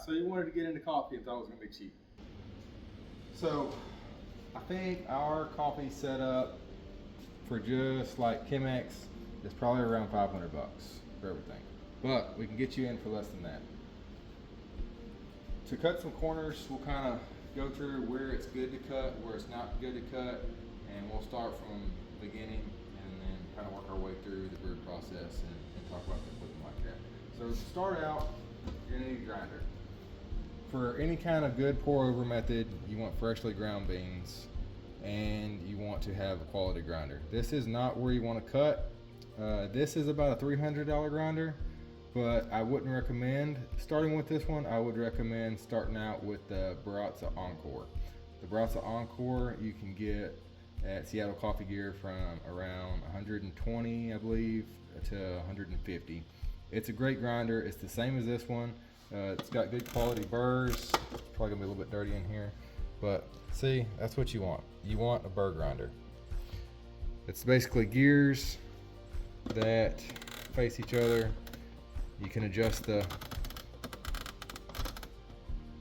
So he wanted to get into coffee and thought it was gonna be cheap. So I think our coffee setup for just like Chemex is probably around 500 bucks for everything. But we can get you in for less than that. To cut some corners, we'll kind of go through where it's good to cut, where it's not good to cut, and we'll start from the beginning and then kind of work our way through the brew process and talk about the equipment like that. So to start out, you're gonna need a grinder. For any kind of good pour over method, you want freshly ground beans and you want to have a quality grinder. This is not where you want to cut. This is about a $300 grinder, but I wouldn't recommend starting with this one. I would recommend starting out with the Baratza Encore. The Baratza Encore you can get at Seattle Coffee Gear from around 120, I believe, to 150. It's a great grinder. It's the same as this one. It's got good quality burrs. It's probably gonna be a little bit dirty in here, but see, that's what you want. You want a burr grinder. It's basically gears that face each other. You can adjust the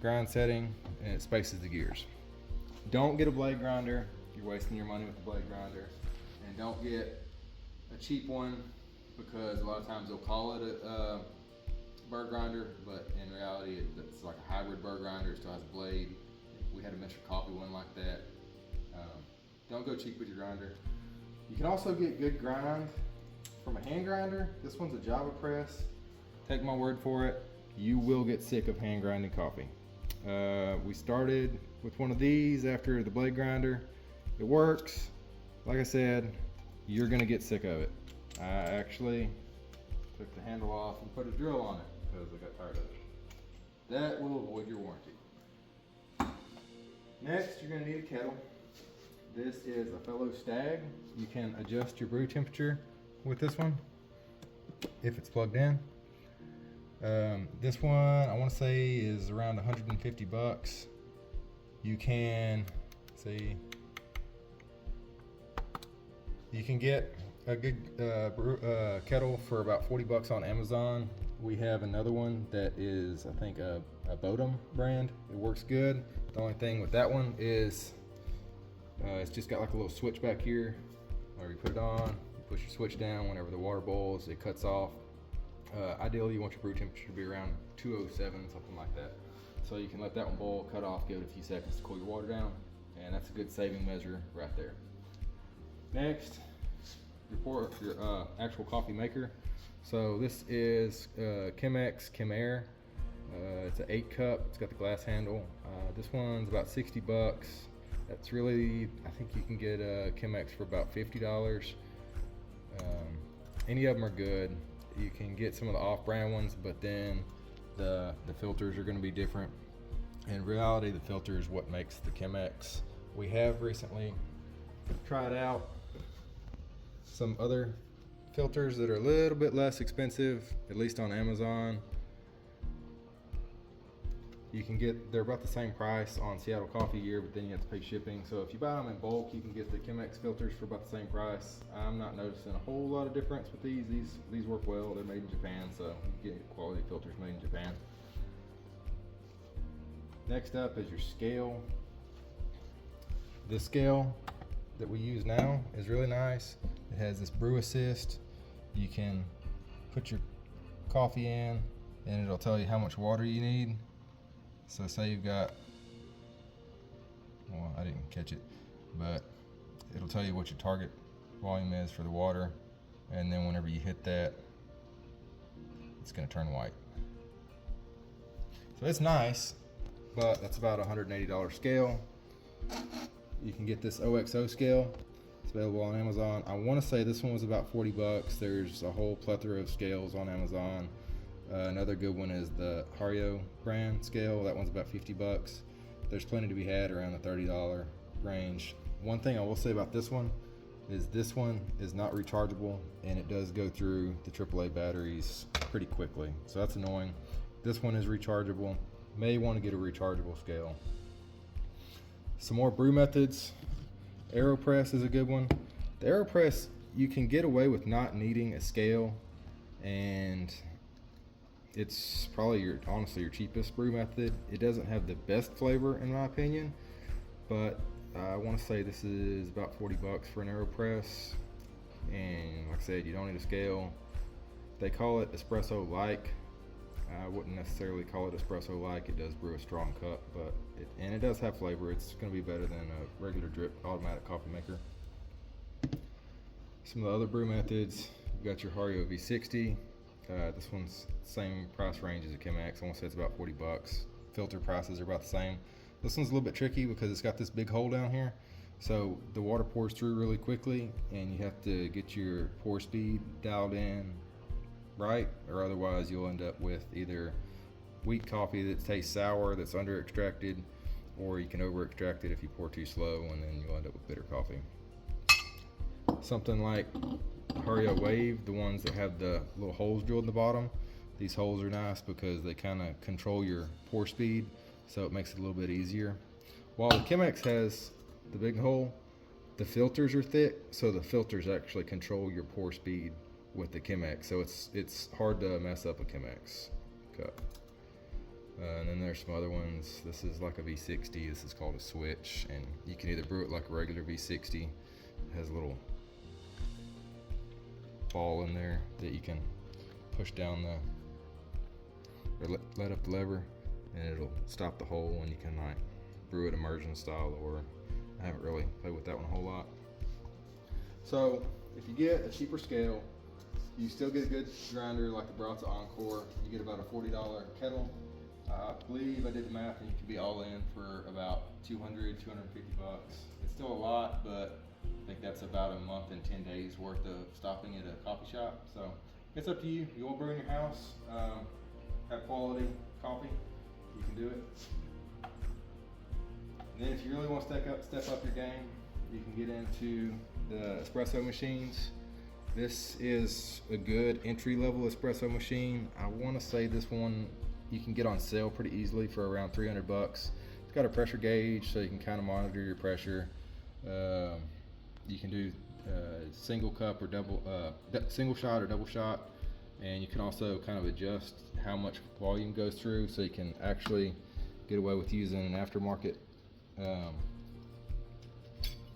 grind setting and it spaces the gears. Don't get a blade grinder. You're wasting your money with the blade grinder. And don't get a cheap one because a lot of times they'll call it a burr grinder, but in reality it's like a hybrid burr grinder. It still has a blade. We had a Mr. Coffee one like that. Don't go cheap with your grinder. You can also get good grind from a hand grinder. This one's a Java press. Take my word for it, you will get sick of hand grinding coffee. We started with one of these after the blade grinder. It works. Like I said, you're gonna get sick of it. I actually took the handle off and put a drill on it because I got tired of it. That will avoid your warranty. Next, you're gonna need a kettle. This is a Fellow Stag. You can adjust your brew temperature with this one if it's plugged in. This one I want to say is around 150 bucks. You can see you can get a good kettle for about 40 bucks on Amazon. We have another one that is, I think, a Bodum brand. It works good. The only thing with that one is it's just got like a little switch back here where you put it on, you push your switch down. Whenever the water boils, it cuts off. Ideally, you want your brew temperature to be around 207, something like that. So you can let that one boil, cut off, give it a few seconds to cool your water down, and that's a good saving measure right there. Next, your actual coffee maker. So this is Chemex Chem-Air. It's an 8 cup. It's got the glass handle. This one's about 60 bucks. That's really, I think you can get a Chemex for about $50. Any of them are good. You can get some of the off-brand ones, but then the filters are going to be different. In reality, the filter is what makes the Chemex. We have recently tried out some other filters that are a little bit less expensive, at least on Amazon. You can get, they're about the same price on Seattle Coffee Gear, but then you have to pay shipping. So if you buy them in bulk, you can get the Chemex filters for about the same price. I'm not noticing a whole lot of difference with these. These work well. They're made in Japan, so you get quality filters made in Japan. Next up is your scale. This scale that we use now is really nice. It has this brew assist. You can put your coffee in and it'll tell you how much water you need. So say you've got, well, I didn't catch it, but it'll tell you what your target volume is for the water, and then whenever you hit that, it's gonna turn white. So it's nice, but that's about a $180 scale. You can get this OXO scale. It's available on Amazon. I wanna say this one was about 40 bucks. There's a whole plethora of scales on Amazon. Another good one is the Hario brand scale. That one's about 50 bucks. There's plenty to be had around the $30 range. One thing I will say about this one is not rechargeable, and it does go through the AAA batteries pretty quickly. So that's annoying. This one is rechargeable. May want to get a rechargeable scale. Some more brew methods. AeroPress is a good one. The AeroPress, you can get away with not needing a scale and It's probably honestly your cheapest brew method. It doesn't have the best flavor in my opinion, but I want to say this is about 40 bucks for an AeroPress. And like I said, you don't need a scale. They call it espresso like. I wouldn't necessarily call it espresso like. It does brew a strong cup, but it does have flavor. It's going to be better than a regular drip automatic coffee maker. Some of the other brew methods, you got your Hario V60. This one's same price range as a Chemex. I want to say it's about 40 bucks. Filter prices are about the same. This one's a little bit tricky because it's got this big hole down here. So the water pours through really quickly and you have to get your pour speed dialed in right, or otherwise you'll end up with either weak coffee that tastes sour, that's under extracted, or you can over extract it if you pour too slow and then you'll end up with bitter coffee. Something like Hario Wave, the ones that have the little holes drilled in the bottom, these holes are nice because they kind of control your pour speed, so it makes it a little bit easier. While the Chemex has the big hole, the filters are thick, so the filters actually control your pour speed with the Chemex, so it's hard to mess up a Chemex cup. And then there's some other ones. This is like a V60. This is called a switch, and you can either brew it like a regular V60. It has a little ball in there that you can push down or let up the lever, and it'll stop the hole, and you can like brew it immersion style, or I haven't really played with that one a whole lot. So if you get a cheaper scale, you still get a good grinder like the Baratza Encore. You get about a $40 kettle. I believe I did the math and you could be all in for about 200, 250 bucks. It's still a lot, but I think that's about a month and 10 days worth of stopping at a coffee shop. So it's up to you. You want to brew in your house, have quality coffee, you can do it. And then if you really want to step up your game, you can get into the espresso machines. This is a good entry-level espresso machine. I want to say this one you can get on sale pretty easily for around 300 bucks. It's got a pressure gauge, so you can kind of monitor your pressure. You can do single cup or single shot or double shot, and you can also kind of adjust how much volume goes through, so you can actually get away with using an aftermarket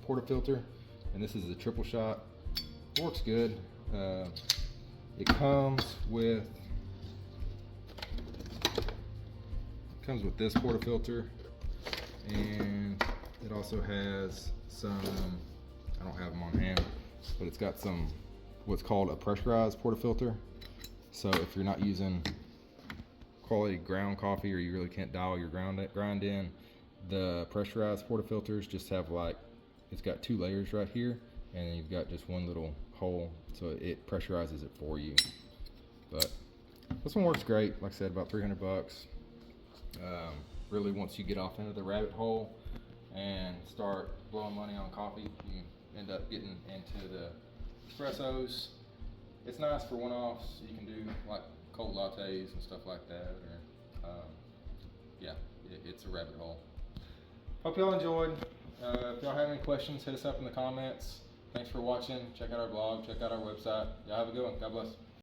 portafilter. And this is a triple shot. Works good. It comes with this portafilter, and it also has some, I don't have them on hand, but it's got some what's called a pressurized portafilter. So if you're not using quality ground coffee, or you really can't dial your grind in, the pressurized portafilters just have like, it's got 2 layers right here, and then you've got just one little hole, so it pressurizes it for you. But this one works great. Like I said, about 300 bucks. Really, once you get off into the rabbit hole and start blowing money on coffee, you end up getting into the espressos. It's nice for one-offs. You can do like cold lattes and stuff like that, or yeah, it's a rabbit hole. Hope y'all enjoyed. If y'all have any questions, hit us up in the comments. Thanks for watching. Check out our blog, check out our website. Y'all have a good one. God bless.